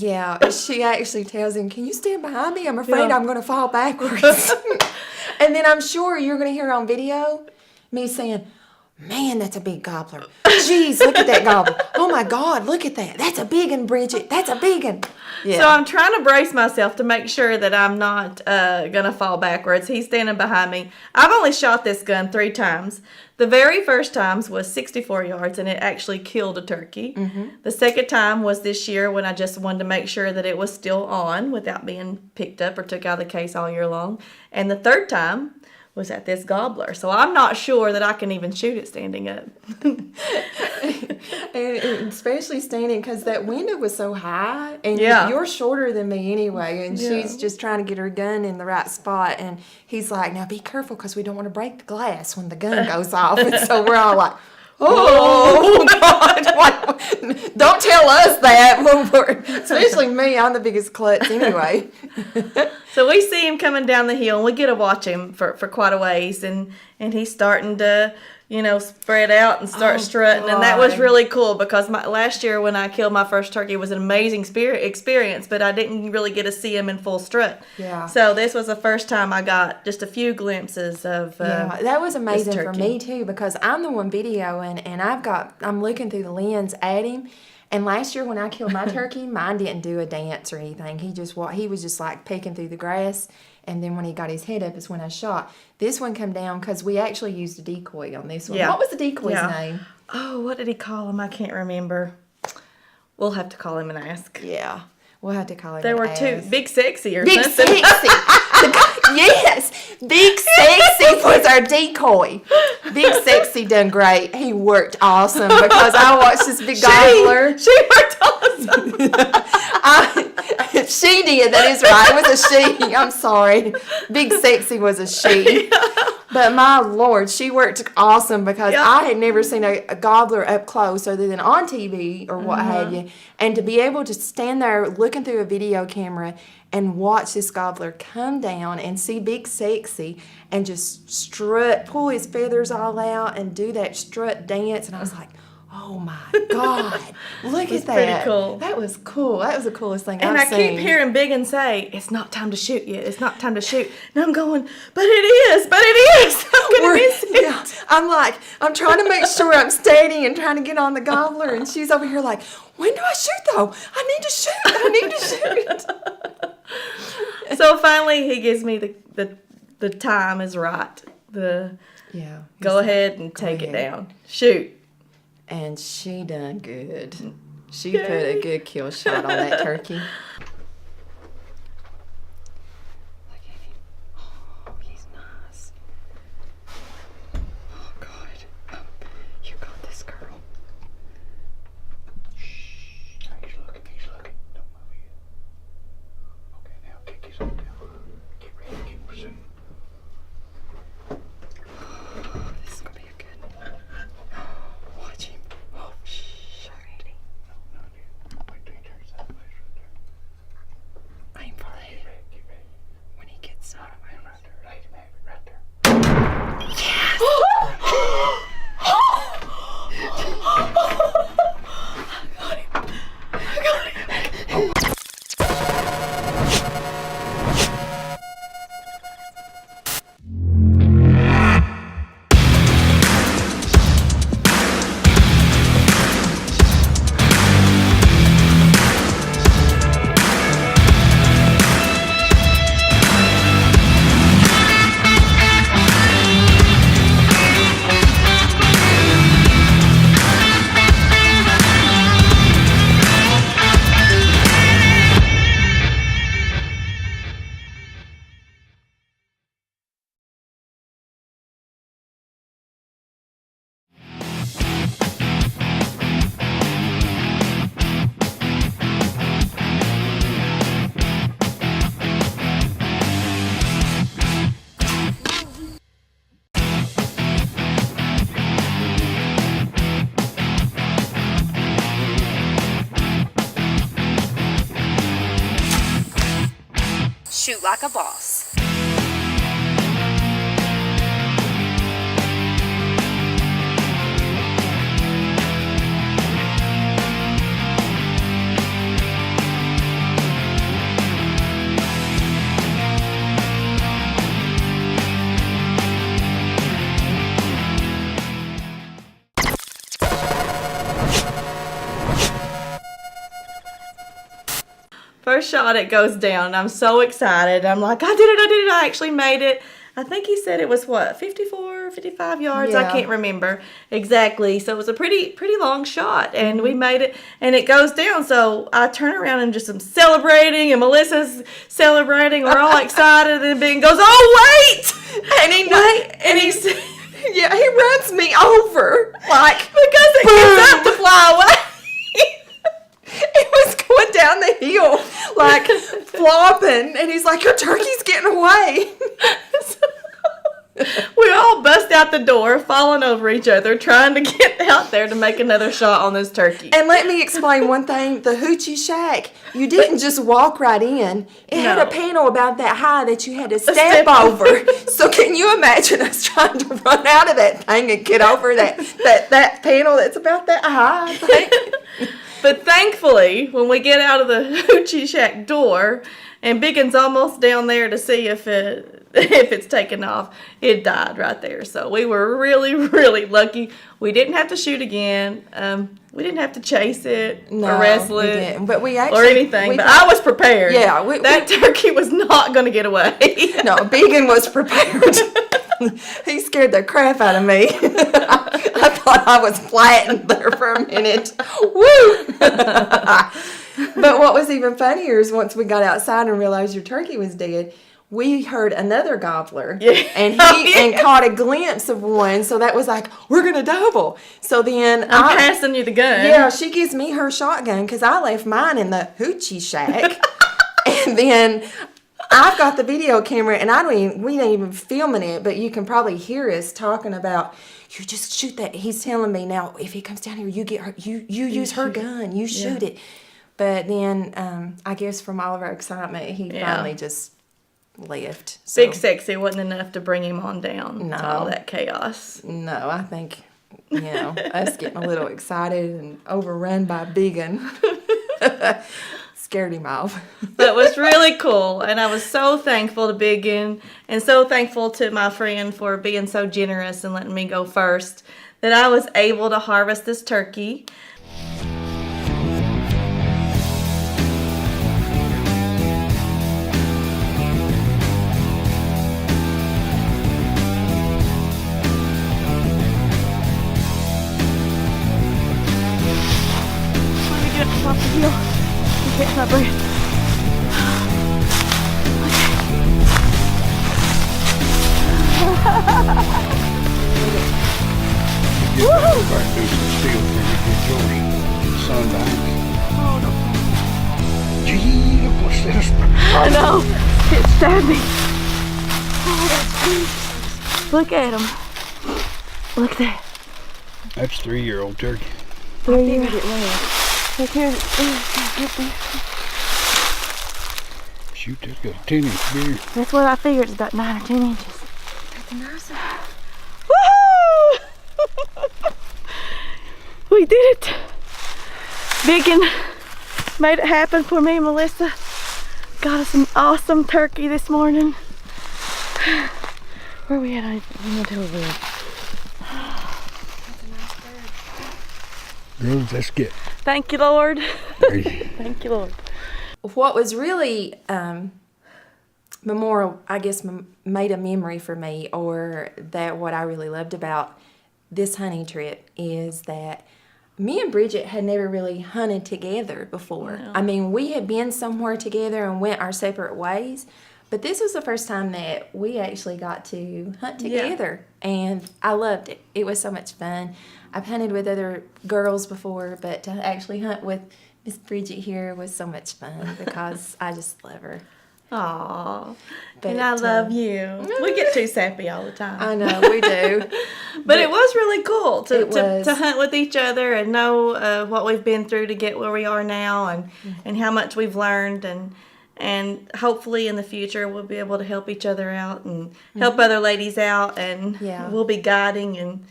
Yeah, she actually tells him, can you stand behind me? I'm afraid I'm going to fall backwards. And then I'm sure you're going to hear on video me saying, man, that's a big gobbler. Jeez, look at that gobbler. Oh my God, look at that. That's a big one, Bridget. That's a big one. Yeah. So I'm trying to brace myself to make sure that I'm not going to fall backwards. He's standing behind me. I've only shot this gun 3 times. The very first times was 64 yards, and it actually killed a turkey. The second time was this year when I just wanted to make sure that it was still on without being picked up or took out of the case all year long. And the third time was at this gobbler. So I'm not sure that I can even shoot it standing up. and especially standing because that window was so high, and you're shorter than me anyway, and she's just trying to get her gun in the right spot, and he's like, now be careful because we don't want to break the glass when the gun goes off. And so we're all like, oh God, don't tell us that. Especially me, I'm the biggest klutz anyway. So we see him coming down the hill, and we get to watch him for quite a ways, and he's starting to, spread out and start strutting, God. And that was really cool because last year when I killed my first turkey, it was an amazing experience, but I didn't really get to see him in full strut. Yeah. So this was the first time I got just a few glimpses of that was amazing for me too because I'm the one videoing, and I'm looking through the lens at him. And last year when I killed my turkey, mine didn't do a dance or anything. He was just like pecking through the grass. And then when he got his head up is when I shot. This one come down because we actually used a decoy on this one. Yeah. What was the decoy's name? Oh, what did he call him? I can't remember. We'll have to call him and ask. Yeah, we'll have to call him. There and were ask. 2, Big Sexy or Big something. Sexy. Yes, Big Sexy He was our decoy. Big Sexy done great. He worked awesome because I watched this big gobbler. She worked awesome. She did. That is right. It was a she. I'm sorry. Big Sexy was a she. But my Lord, she worked awesome because I had never seen a gobbler up close other than on TV or what have you. And to be able to stand there looking through a video camera and watch this gobbler come down and see Big Sexy and just strut, pull his feathers all out and do that strut dance. And I was like, oh my God, look at that. Pretty cool. That was cool. That was the coolest thing And I've I seen. keep hearing Biggin say, it's not time to shoot yet. It's not time to shoot. And I'm going, but it is. I'm going to miss it. Yeah. I'm like, I'm trying to make sure I'm steady and trying to get on the gobbler. And she's over here like, when do I shoot though? I need to shoot. So finally he gives me the time is right. Go ahead and take it down. Shoot. And she done good. She put a good kill shot on that turkey. Shoot like a boss. First shot, it goes down. I'm so excited. I'm like, I did it. I actually made it. I think he said it was, 54, 55 yards? Yeah. I can't remember exactly. So it was a pretty long shot, and we made it, and it goes down. So I turn around and just am celebrating, and Melissa's celebrating. We're all excited, and Ben goes, oh, wait! And he yeah, he runs me over. Like, because it gets up to fly away. It was going down the hill, like flopping, and he's like, your turkey's getting away. We all bust out the door, falling over each other, trying to get out there to make another shot on this turkey. And let me explain one thing. The Hoochie Shack, you didn't just walk right in. It had a panel about that high that you had to step over. So can you imagine us trying to run out of that thing and get over that panel that's about that high? But thankfully, when we get out of the Hoochie Shack door, and Biggin's almost down there to see if it's taken off, it died right there. So we were really, really lucky. We didn't have to shoot again. We didn't have to chase it or wrestle it, didn't. But we actually, or anything. But I was prepared. Yeah, that turkey was not going to get away. No, Biggin was prepared. He scared the crap out of me. I thought I was flattened there for a minute. Woo! But what was even funnier is once we got outside and realized your turkey was dead, we heard another gobbler, and he and caught a glimpse of one. So that was like, we're gonna double. So then I'm passing you the gun. Yeah, she gives me her shotgun because I left mine in the hoochie shack, and then I've got the video camera, and we ain't even filming it, but you can probably hear us talking about, you just shoot that. He's telling me now, if he comes down here, you get her, you use her gun, you shoot it. But then I guess from all of our excitement, he finally just left. So. Big Sexy wasn't enough to bring him on down to all that chaos. No, I think, us getting a little excited and overrun by Biggin scared him off. That was really cool, and I was so thankful to Biggin and so thankful to my friend for being so generous and letting me go first that I was able to harvest this turkey. Off the hill. I catch my breath. Woohoo! Back do some steel for you, get yours. Sun behind me. Oh, no. Gee, what's this? I know. It stabbed me. Oh, that's Look at him. Look there. That's 3-year-old turkey. 3 years. Look here. Shoot, that's got a 10-inch beard. That's what I figured. It's about 9 or 10 inches. That's nice. Woohoo! We did it. Biggin made it happen for me, Melissa. Got us an awesome turkey this morning. Where are we at? I went over there. Girls, let's get. Thank you, Lord. Thank you, Lord. What was really memorial, I guess, made a memory for me, or that what I really loved about this hunting trip is that me and Bridget had never really hunted together before. No. I mean, we had been somewhere together and went our separate ways, but this was the first time that we actually got to hunt together, and I loved it. It was so much fun. I've hunted with other girls before, but to actually hunt with Miss Bridget here was so much fun because I just love her. Aww. And I love you. We get too sappy all the time. I know, we do. but it was really cool to hunt with each other and know what we've been through to get where we are now, and how much we've learned, and hopefully in the future we'll be able to help each other out and help other ladies out, and we'll be guiding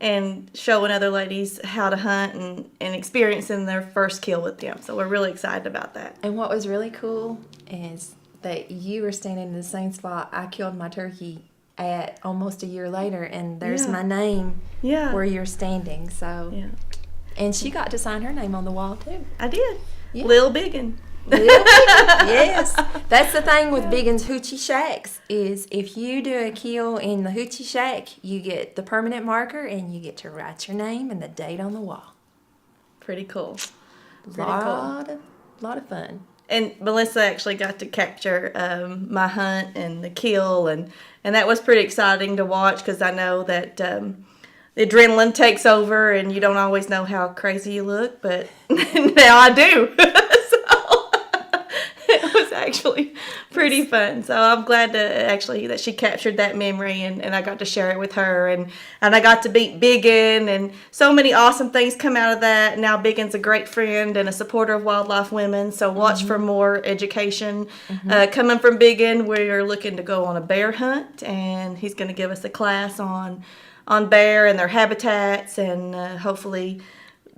and showing other ladies how to hunt and experiencing their first kill with them. So we're really excited about that. And what was really cool is that you were standing in the same spot I killed my turkey at almost a year later, and there's my name where you're standing. So and she got to sign her name on the wall too. I did. Lil Biggin. Yes, that's the thing with Biggin's Hoochie Shacks is if you do a kill in the Hoochie Shack, you get the permanent marker and you get to write your name and the date on the wall. Pretty cool. Lot of fun. And Melissa actually got to capture my hunt and the kill, and that was pretty exciting to watch because I know that the adrenaline takes over and you don't always know how crazy you look, but now I do. It was actually pretty fun. So I'm glad that she captured that memory, and I got to share it with her, and I got to meet Biggin, and so many awesome things come out of that. Now Biggin's a great friend and a supporter of Wildlife Women, so watch for more education coming from Biggin. We're looking to go on a bear hunt, and he's going to give us a class on bear and their habitats, and hopefully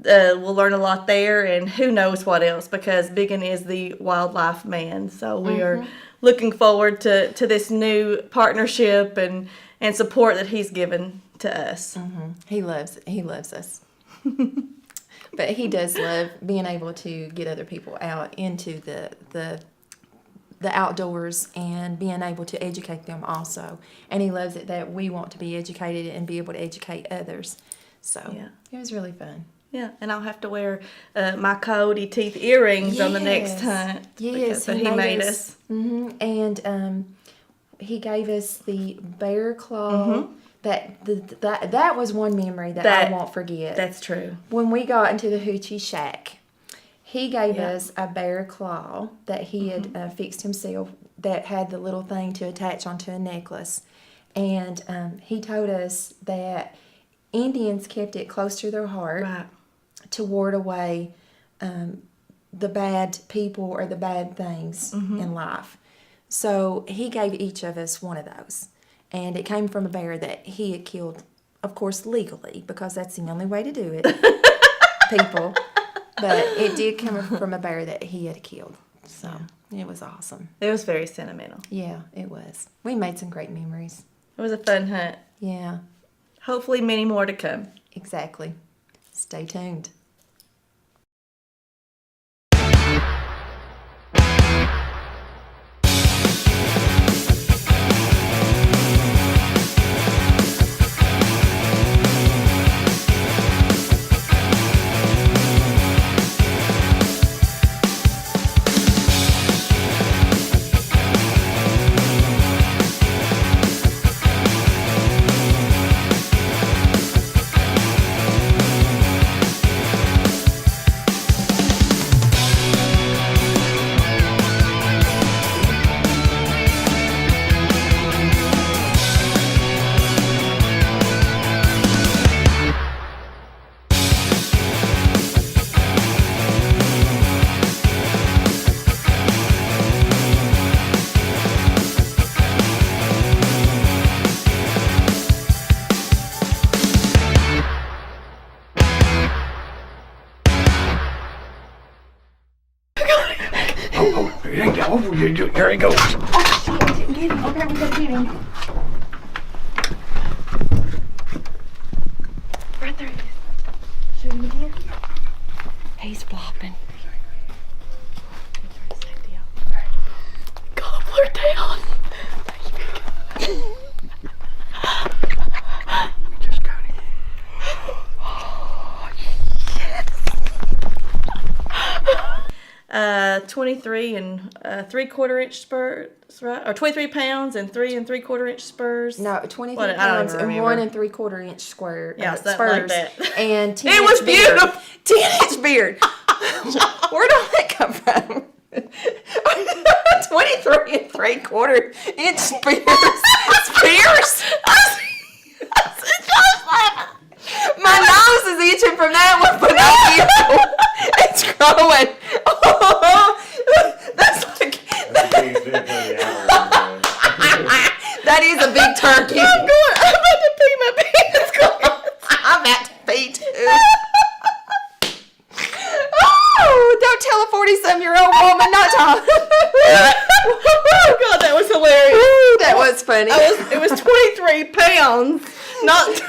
we'll learn a lot there, and who knows what else, because Biggin is the wildlife man. So we are looking forward to this new partnership and support that he's given to us. He loves us. But he does love being able to get other people out into the outdoors and being able to educate them also. And he loves it that we want to be educated and be able to educate others. So it was really fun. Yeah, and I'll have to wear my coyote teeth earrings on the next hunt. Yes, that he made us. And he gave us the bear claw. That was one memory that I won't forget. That's true. When we got into the Hoochie Shack, he gave us a bear claw that he had fixed himself that had the little thing to attach onto a necklace. And he told us that Indians kept it close to their heart to ward away the bad people or the bad things in life. So he gave each of us one of those. And it came from a bear that he had killed, of course, legally, because that's the only way to do it, people. But it did come from a bear that he had killed. So it was awesome. It was very sentimental. Yeah, it was. We made some great memories. It was a fun hunt. Yeah. Hopefully many more to come. Exactly. Stay tuned. Here he goes. Oh, shit, get him. Okay, we gotta get him. Right there he is. Shoot him again. He's flopping. Gobbler down. Just got him. Oh, yes. 23 and 3/4 inch spurs, right? Or 23 pounds and 3 3/4 inch spurs. No, 23 pounds and 1 3/4 inch square. Yeah, spurs. like that. And 10 It was inch beard. beautiful. 10-inch beard. Where did that come from? 23 3/4 inch spears. Spears? My nose is itching from that one, but not it's growing. That's like that is a big turkey. I'm about to pee my pants. I'm about to pee too. Oh, don't tell a 40-some-year-old woman not to. Oh God, that was hilarious. Ooh, that was funny. It was 23 pounds, not